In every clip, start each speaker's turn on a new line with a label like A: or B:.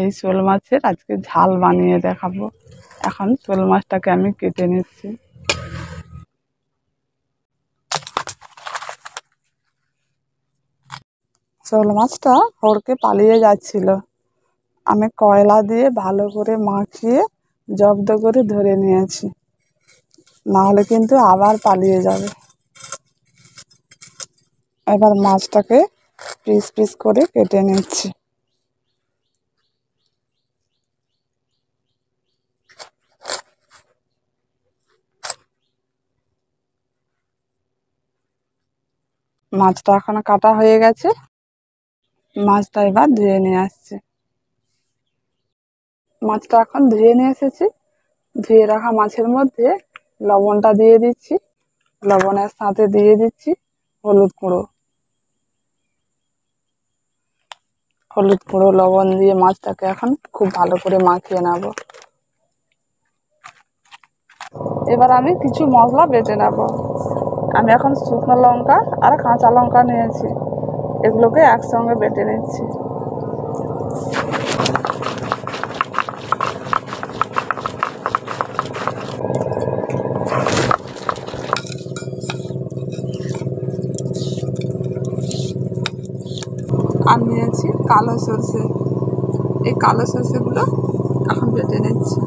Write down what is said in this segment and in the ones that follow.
A: এই শোল মাছের আজকে ঝাল বানিয়ে দেখাবো। এখন শোল মাছটাকে আমি কেটে নিচ্ছি। শোল মাছটা হড়কে পালিয়ে যাচ্ছিল। আমি কয়লা দিয়ে ভালো করে মাখিয়ে জব্দ করে ধরে নিয়েছি, নাহলে কিন্তু আবার পালিয়ে যাবে। এবার মাছটাকে পিস পিস করে কেটে নিচ্ছি। মাছটা এখন কাটা হয়ে গেছে। মাছটা এবার ধুয়ে নিয়ে আসছি। মাছটা এখন ধুয়ে নিয়ে এসেছি। ধুয়ে রাখা মাছের মধ্যে লবণটা দিয়ে দিচ্ছি। লবণের সাথে দিয়ে দিচ্ছি হলুদ গুঁড়ো। হলুদ গুঁড়ো লবণ দিয়ে মাছটাকে এখন খুব ভালো করে মাখিয়ে নেব। এবার আমি কিছু মশলা বেটে নেব। আমি এখন শুকনো লঙ্কা আর কাঁচা লঙ্কা নিয়েছি, এগুলোকে একসঙ্গে বেটে নিচ্ছি। আর নিয়েছি কালো সরষে, এই কালো সরষেগুলো এখন বেটে নিচ্ছি।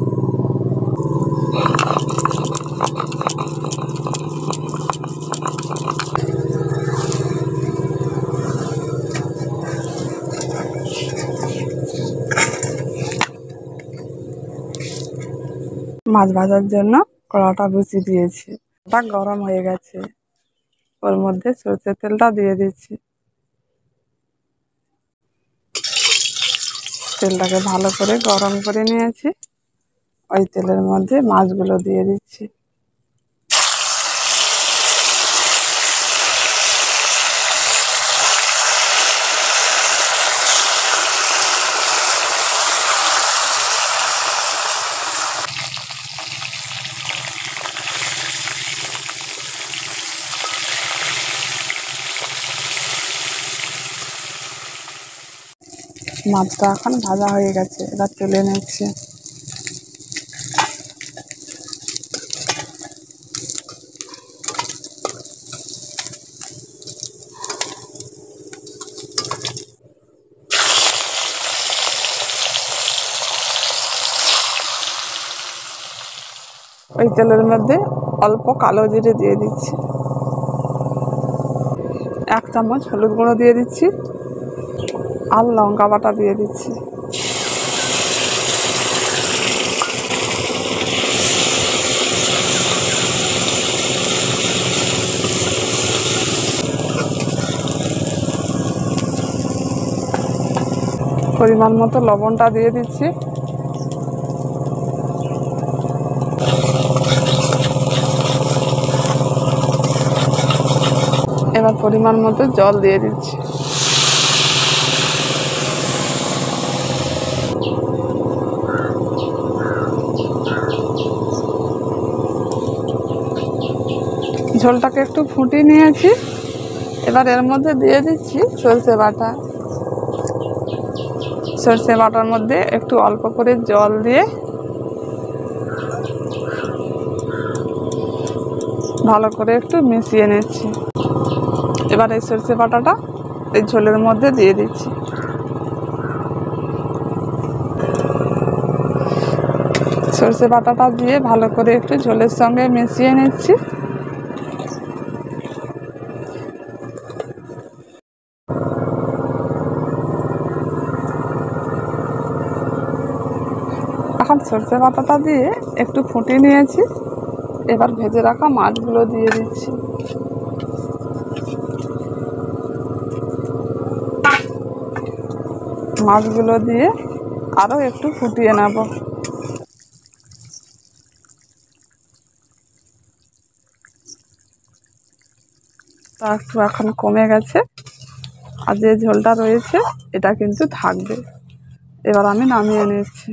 A: মাছ ভাজার জন্য কড়াটা বসিয়ে দিয়েছি, ওটা গরম হয়ে গেছে। ওর মধ্যে সরষের তেলটা দিয়ে দিচ্ছি। তেলটাকে ভালো করে গরম করে নিয়েছি। ওই তেলের মধ্যে মাছগুলো দিয়ে দিচ্ছি। মাছটা এখন ভাজা হয়ে গেছে, এবার তুলে নিচ্ছি। ওই তেলের মধ্যে অল্প কালো জিরে দিয়ে দিচ্ছি। 1 চামচ হলুদ গুঁড়ো দিয়ে দিচ্ছি আর লঙ্কা বাটা দিয়ে দিচ্ছি। পরিমাণ মতো লবণটা দিয়ে দিচ্ছি। এবার পরিমাণ মতো জল দিয়ে দিচ্ছি। ঝোলটাকে একটু ফুটিয়ে নিয়েছি। এবার এর মধ্যে দিয়ে দিচ্ছি সরষে বাটা। সরষে বাটার মধ্যে একটু অল্প করে জল দিয়ে ভালো করে একটু মিশিয়ে নিচ্ছি। এবার এই সরষে বাটাটা এই ঝোলের মধ্যে দিয়ে দিচ্ছি। সরষে বাটাটা দিয়ে ভালো করে একটু ঝোলের সঙ্গে মিশিয়ে নিচ্ছি। এখন সরষে বাটাটা দিয়ে একটু ফুটিয়ে নিয়েছি। এবার ভেজে রাখা মাছগুলো দিয়ে দিচ্ছি। মাছগুলো দিয়ে আরও একটু ফুটিয়ে নেব। তা একটু এখন কমে গেছে, আর যে ঝোলটা রয়েছে এটা কিন্তু থাকবে। এবার আমি নামিয়ে নিচ্ছি।